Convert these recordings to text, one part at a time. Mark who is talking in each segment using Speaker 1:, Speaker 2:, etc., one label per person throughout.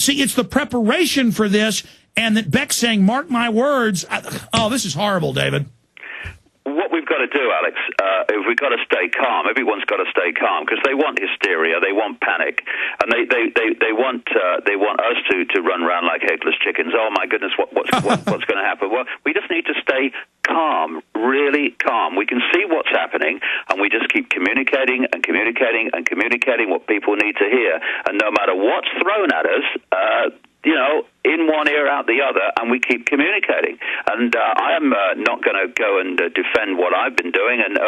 Speaker 1: See, it's the preparation for this, and that Beck's saying, mark my words. Oh, this is horrible, David.
Speaker 2: What we've got to do, Alex, is we've got to stay calm. Everyone's got to stay calm because they want hysteria, they want panic, and they want us to run around like headless chickens. Oh my goodness, what's going to happen? Well, we just need to stay calm, really calm. We can see what's happening, and we just keep communicating and communicating and communicating what people need to hear. And no matter what's thrown at us, in one ear, out the other, and we keep communicating. And I am not going to go and defend what I've been doing, and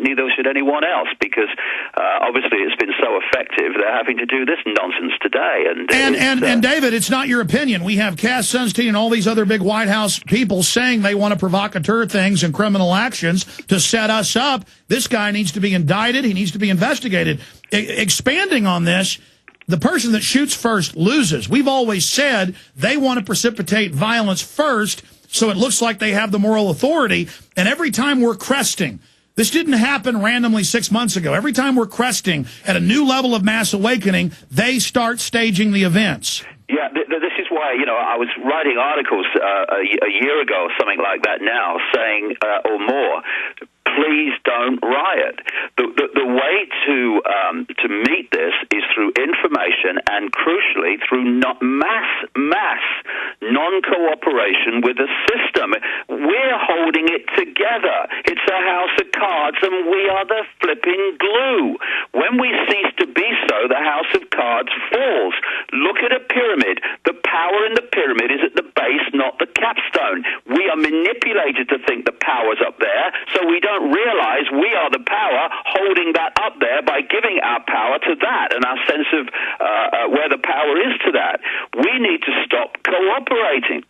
Speaker 2: neither should anyone else, because obviously it's been so effective. They're having to do this nonsense today. And
Speaker 1: David, it's not your opinion. We have Cass Sunstein and all these other big White House people saying they want to provocateur things and criminal actions to set us up. This guy needs to be indicted. He needs to be investigated. Expanding on this, the person that shoots first loses. We've always said they want to precipitate violence first, so it looks like they have the moral authority. And every time we're cresting, this didn't happen randomly 6 months ago. Every time we're cresting at a new level of mass awakening, they start staging the events.
Speaker 2: Yeah, this is why, I was writing articles a year ago or something like that now, saying, or more, please don't riot. The way to meet this is through information and, crucially, through mass non-cooperation with the system. We're holding it together. It's a house of cards, and we are the flipping glue. When we cease to be so, the house of cards falls. Look at a pyramid. The power in the pyramid is at the base, not the capstone. We are manipulated to think the power's up there, so we don't realize we are the power holding that up there by giving our power to that and our sense of where the power is to that. We need to stop cooperating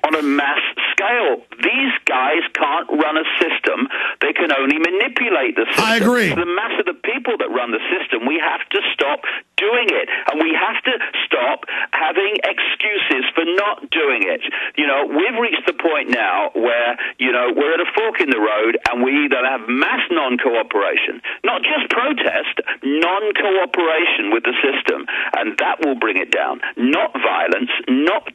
Speaker 2: on a mass scale. These guys can't run a system. They can only manipulate the system.
Speaker 1: I agree.
Speaker 2: The mass of the people that run the system, we have to stop doing it. And we have to stop having excuses for not doing it. We've reached the point now where, we're at a fork in the road, and we either have mass non-cooperation, not just protest, non-cooperation with the system, and that will bring it down. Not violence, not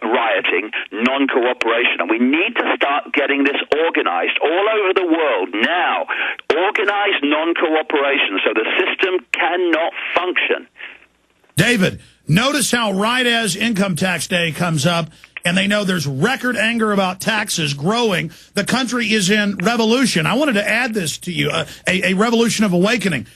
Speaker 2: rioting, non-cooperation. And we need to start getting this organized all over the world now. Organized non-cooperation so the system cannot function.
Speaker 1: David, notice how right as Income Tax Day comes up, and they know there's record anger about taxes growing, the country is in revolution. I wanted to add this to you, a revolution of awakening.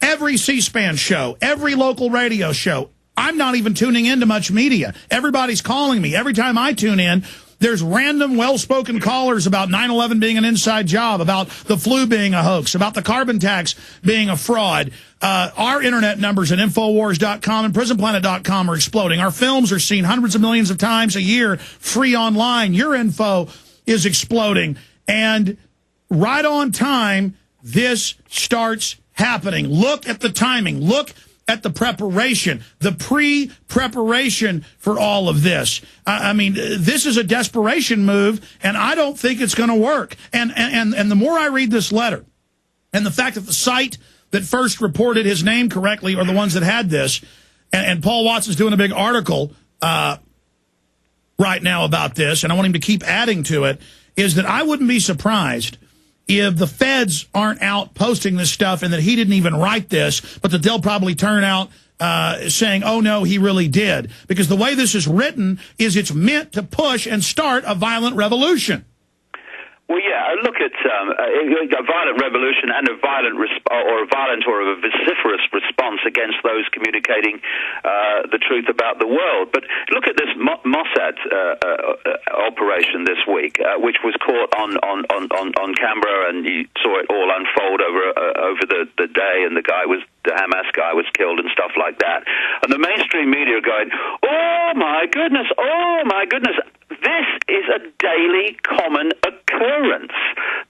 Speaker 1: Every C-SPAN show, every local radio show, I'm not even tuning into much media. Everybody's calling me. Every time I tune in, there's random well-spoken callers about 9/11 being an inside job, about the flu being a hoax, about the carbon tax being a fraud. Our internet numbers at Infowars.com and PrisonPlanet.com are exploding. Our films are seen hundreds of millions of times a year, free online. Your info is exploding. And right on time, this starts happening. Look at the timing. Look at the preparation, the pre-preparation for all of this. I mean, this is a desperation move, and I don't think it's going to work. And the more I read this letter, and the fact that the site that first reported his name correctly are the ones that had this, and Paul Watson's doing a big article right now about this, and I want him to keep adding to it, is that I wouldn't be surprised if the feds aren't out posting this stuff and that he didn't even write this, but that they'll probably turn out saying, oh, no, he really did. Because the way this is written is it's meant to push and start a violent revolution.
Speaker 2: Well, yeah, look at a violent revolution and a violent or a vociferous response against those communicating the truth about the world. But look at this Mossad operation this week, which was caught on camera, and you saw it all unfold over the day, and the Hamas guy was killed and stuff like that. And the mainstream media are going, oh my goodness, this is a daily common occurrence.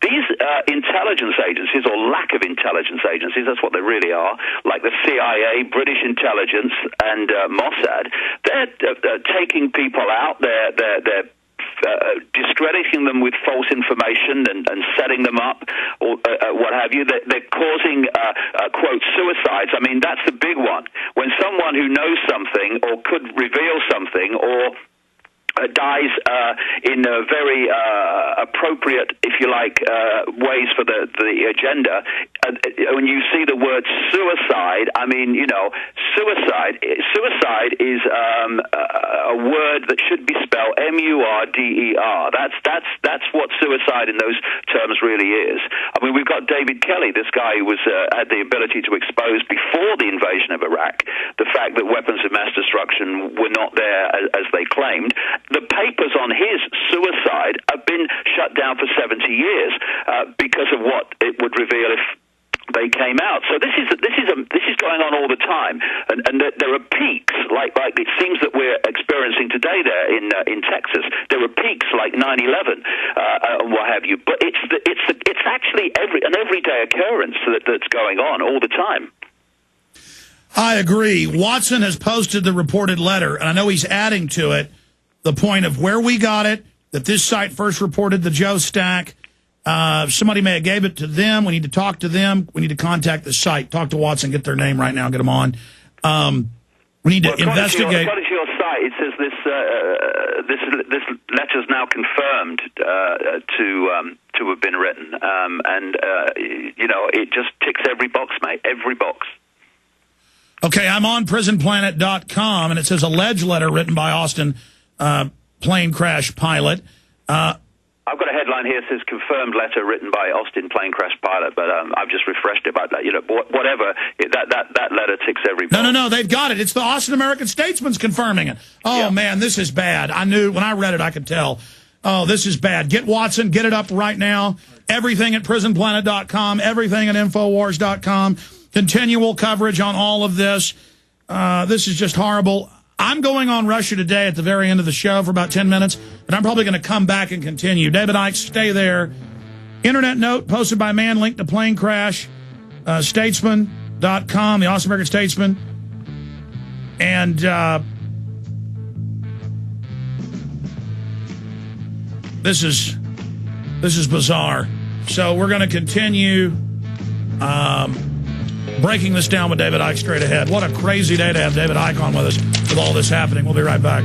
Speaker 2: These intelligence agencies, or lack of intelligence agencies, that's what they really are, like the CIA, British intelligence, and Mossad, they're taking people out, they're discrediting them with false information and setting them up or what have you. They're causing, quote, suicides. I mean, that's the big one. When someone who knows something or could reveal something or dies in a very appropriate, if you like, ways for the agenda. When you see the word suicide, I mean, you know, suicide is a word that should be spelled M-U-R-D-E-R. That's what suicide in those terms really is. I mean, we've got David Kelly, this guy who had the ability to expose before the invasion of Iraq the fact that weapons of mass destruction were not there as they claimed. The papers on his suicide have been shut down for 70 years because of what it would reveal if they came out. So this is going on all the time, and there are peaks like it seems that we're experiencing today there in Texas. There are peaks like 9/11 and what have you. But it's actually an everyday occurrence that's going on all the time.
Speaker 1: I agree. Watson has posted the reported letter, and I know he's adding to it the point of where we got it, that this site first reported the Joe Stack. Somebody may have gave it to them. We need to talk to them. We need to contact the site. Talk to Watson, get their name right now, get them on. We need to investigate.
Speaker 2: According to your site, it says this letter's now confirmed to have been written. You know, it just ticks every box, mate, every box.
Speaker 1: Okay, I'm on prisonplanet.com, and it says alleged letter written by Austin plane crash pilot.
Speaker 2: I've got a headline here that says confirmed letter written by Austin plane crash pilot, but I've just refreshed it about that. You know, whatever, that letter ticks every box.
Speaker 1: No, they've got it. It's the Austin American Statesman's confirming it. Oh, yeah. Man, this is bad. I knew when I read it, I could tell. Oh, this is bad. Get Watson, get it up right now. Everything at prisonplanet.com, everything at Infowars.com. Continual coverage on all of this. This is just horrible. I'm going on Russia Today at the very end of the show for about 10 minutes, and I'm probably going to come back and continue. David Icke, stay there. Internet note posted by man linked to plane crash, statesman.com, the Austin American Statesman. And this is bizarre. So we're going to continue breaking this down with David Icke straight ahead. What a crazy day to have David Icke on with us with all this happening. We'll be right back.